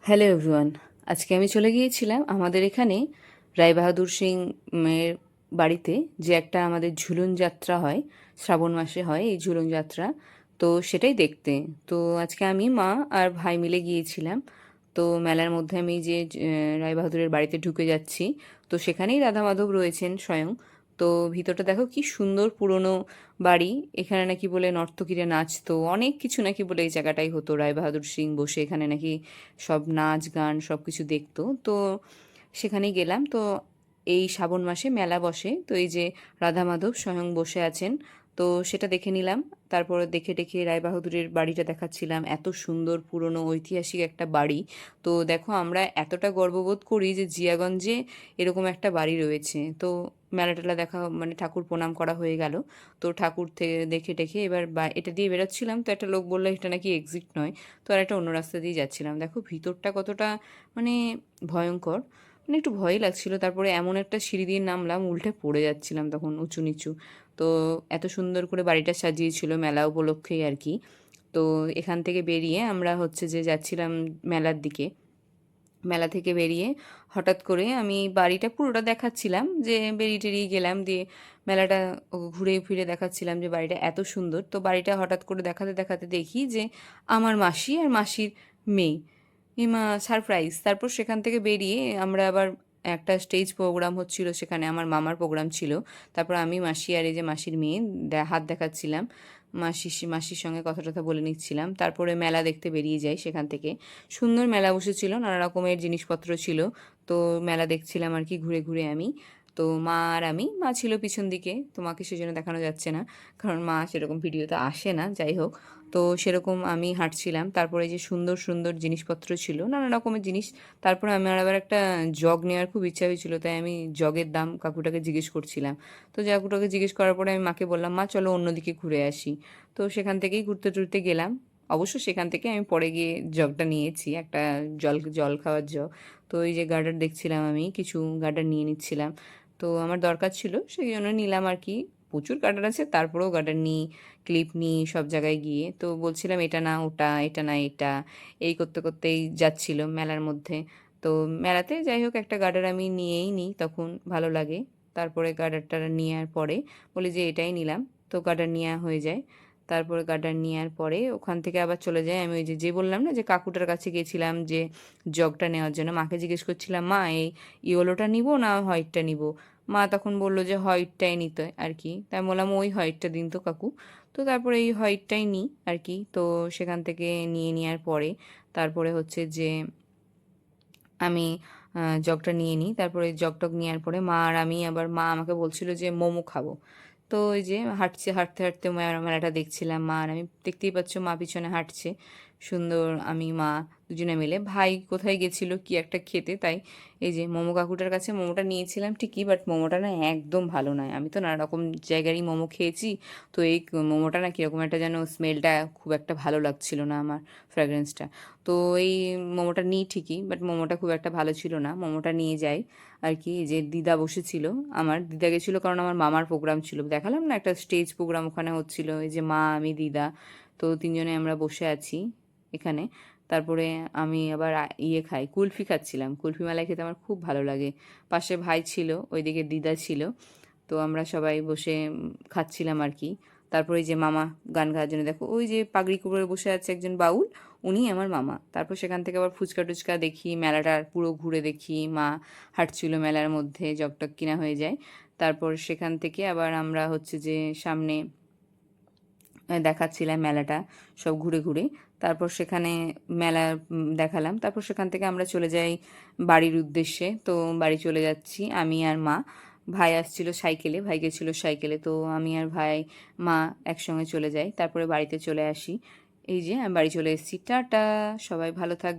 Hello everyone. আজকে আমি চলে গিয়েছিলাম আমাদের এখানে রায়বাহাদুর সিং এর বাড়িতে, যে একটা আমাদের ঝুলন যাত্রা হয়, শ্রাবণ মাসে হয় এই ঝুলন যাত্রা। তো সেটাই দেখতে। তো আজকে আমি, মা আর ভাই মিলে গিয়েছিলাম। তো মেলার মধ্যে আমি যে রায়বাহাদুরের বাড়িতে ঢুকে যাচ্ছি, তো সেখানেই রাধা মাধব রয়েছেন স্বয়ং। তো ভিতরটা দেখো কি সুন্দর পুরনো বাড়ি। এখানে নাকি বলে নর্তকীরা নাচতো, অনেক কিছু নাকি বলে এই জায়গাটাই হতো। রায়বাহাদুর সিং বসে এখানে নাকি সব নাচ গান সব কিছু দেখতো। তো সেখানেই গেলাম। তো এই শ্রাবণ মাসে মেলা বসে, তো এই যে রাধা মাধব স্বয়ং বসে আছেন, তো সেটা দেখে নিলাম। তারপরে দেখে টেখে রায়বাহাদুরের বাড়িটা দেখাচ্ছিলাম, এত সুন্দর পুরনো ঐতিহাসিক একটা বাড়ি। তো দেখো আমরা এতটা গর্ববোধ করি যে জিয়াগঞ্জে এরকম একটা বাড়ি রয়েছে। তো মেলা টেলা দেখা মানে ঠাকুর প্রণাম করা হয়ে গেল। তো ঠাকুর থেকে দেখে টেখে এবার এটা দিয়ে বেরোচ্ছিলাম, তো একটা লোক বললো এটা নাকি এক্সিট নয়। তো আর একটা অন্য রাস্তা দিয়ে যাচ্ছিলাম। দেখো ভিতরটা কতটা মানে ভয়ঙ্কর, মানে একটু ভয়ই লাগছিল। তারপরে এমন একটা সিঁড়ি দিয়ে নামলাম, উল্টে পড়ে যাচ্ছিলাম তখন উঁচু নিচু। তো এত সুন্দর করে বাড়িটা সাজিয়েছিল মেলা উপলক্ষেই আর কি। তো এখান থেকে বেরিয়ে আমরা হচ্ছে যে যাচ্ছিলাম মেলার দিকে। মেলা থেকে বেরিয়ে হঠাৎ করে আমি বাড়িটা পুরোটা দেখাচ্ছিলাম, যে বেরিয়ে টেরিয়ে গেলাম, দিয়ে মেলাটা ঘুরে ফিরে দেখাচ্ছিলাম যে বাড়িটা এত সুন্দর। তো বাড়িটা হঠাৎ করে দেখাতে দেখাতে দেখি যে আমার মাসি আর মাসির মেয়ে। মা সারপ্রাইজ! তারপর সেখান থেকে বেরিয়ে আমরা আবার একটা স্টেজ প্রোগ্রাম হচ্ছিল, সেখানে আমার মামার প্রোগ্রাম ছিল। তারপর আমি, মাসি আর এই যে মাসির মেয়ে হাত দেখাচ্ছিলাম, মাসির সঙ্গে কথা টথা বলে নিচ্ছিলাম। তারপরে মেলা দেখতে বেরিয়ে যাই সেখান থেকে। সুন্দর মেলা বসেছিল, নানা রকমের জিনিসপত্র ছিল। তো মেলা দেখছিলাম আর কি ঘুরে ঘুরে আমি। তো মা আর আমি, মা ছিল পিছন দিকে, তোমাকে সেজন্য দেখানো যাচ্ছে না, কারণ মা সেরকম ভিডিওতে আসে না। যাই হোক, তো সেরকম আমি হাঁটছিলাম। তারপরে যে সুন্দর সুন্দর জিনিসপত্র ছিল, নানা রকমের জিনিস। তারপরে আমার আবার একটা জগ নেওয়ার খুব ইচ্ছা হয়েছিল, তাই আমি জগের দাম কাকুটাকে জিজ্ঞেস করছিলাম। তো কাকুটাকে জিজ্ঞেস করার পরে আমি মাকে বললাম, মা চলো অন্যদিকে ঘুরে আসি। তো সেখান থেকেই ঘুরতে টুরতে গেলাম। অবশ্য সেখান থেকে আমি পরে গিয়ে জগটা নিয়েছি, একটা জল জল খাওয়ার জগ। তো এই যে গার্ডার দেখছিলাম, আমি কিছু গার্ডার নিয়ে নিচ্ছিলাম। তো আমার দরকার ছিল সেই জন্য নিলাম আর কি। প্রচুর গার্ডার আছে, তারপরেও গার্ডার নিই, ক্লিপ নিই সব জায়গায় গিয়ে। তো বলছিলাম এটা না ওটা, এটা না এটা, এই করতে করতেই যাচ্ছিল মেলার মধ্যে। তো মেলাতে যাই হোক একটা গার্ডার আমি নিয়েই নিই, তখন ভালো লাগে। তারপরে গার্ডারটা নেওয়ার পরে বলি যে এটাই নিলাম। তো গার্ডার নেওয়া হয়ে যায়। তারপরে গার্ডার নেওয়ার পরে ওখান থেকে আবার চলে যাই আমি, ওই যে বললাম না যে কাকুটার কাছে গেছিলাম যে জগটা নেওয়ার জন্য। মাকে জিজ্ঞেস করছিলাম, মা এই ইয়েলোটা নিব না হোয়াইটটা নিব। মা তখন বললো যে হোয়াইটটাই নিতে আর কি। তাই আমি বললাম ওই হোয়াইটটা দিন তো কাকু। তো তারপরে এই হোয়াইটটাই নিই আর কি। তো সেখান থেকে নিয়ে নেওয়ার পরে তারপরে হচ্ছে যে আমি জগটা নিয়ে নিই। তারপরে জগ টগ নেওয়ার পরে মা আর আমি আবার, মা আমাকে বলছিল যে মোমো খাবো। তো ওই যে হাঁটছে, হাঁটতে হাঁটতে মেলাটা দেখছিলাম। মা আর আমি, দেখতেই পাচ্ছ মা পিছনে হাঁটছে সুন্দর, আমি মা দুজনে মিলে। ভাই কোথায় গেছিল কি একটা খেতে, তাই এই যে মোমো কাকুটার কাছে মোমোটা নিয়েছিলাম ঠিকই, বাট মোমোটা না একদম ভালো নয়। আমি তো নানা রকম জায়গারই মোমো খেয়েছি, তো এই মোমোটা না কীরকম একটা যেন স্মেলটা খুব একটা ভালো লাগছিল না আমার, ফ্র্যাগ্রেন্সটা। তো এই মোমোটা নিই ঠিকই, বাট মোমোটা খুব একটা ভালো ছিল না। মোমোটা নিয়ে যাই আর কি। যে দিদা বসেছিল, আমার দিদা গেছিলো কারণ আমার মামার প্রোগ্রাম ছিল, দেখালাম না একটা স্টেজ প্রোগ্রাম ওখানে হচ্ছিল। এই যে মা, আমি, দিদা, তো তিনজনে আমরা বসে আছি এখানে। তারপরে আমি আবার ইয়ে খাই, কুলফি খাচ্ছিলাম। কুলফি মালাই খেতে আমার খুব ভালো লাগে। পাশে ভাই ছিল, ওইদিকে দিদা ছিল। তো আমরা সবাই বসে খাচ্ছিলাম আর কি। তারপরে এই যে মামা গান গাওয়ার জন্য, দেখো ওই যে পাগড়ি কুড়ে বসে আছে একজন বাউল, উনি আমার মামা। তারপর সেখান থেকে আবার ফুচকা টুচকা দেখি, মেলাটা পুরো ঘুরে দেখি। মা হাঁটছিল মেলার মধ্যে, জগটগ কিনা হয়ে যায়। তারপর সেখান থেকে আবার আমরা হচ্ছে যে সামনে দেখাচ্ছিলাম মেলাটা সব ঘুরে ঘুরে। তারপর সেখানে মেলা দেখালাম। তারপর সেখান থেকে আমরা চলে যাই বাড়ির উদ্দেশ্যে। তো বাড়ি চলে যাচ্ছি আমি আর মা। ভাই আসছিল সাইকেলে, ভাই গেছিল সাইকেলে। তো আমি আর ভাই, মা একসঙ্গে চলে যাই। তারপরে বাড়িতে চলে আসি। এই যে আমি বাড়ি চলে এসেছি। টাটা, সবাই ভালো থাকবে।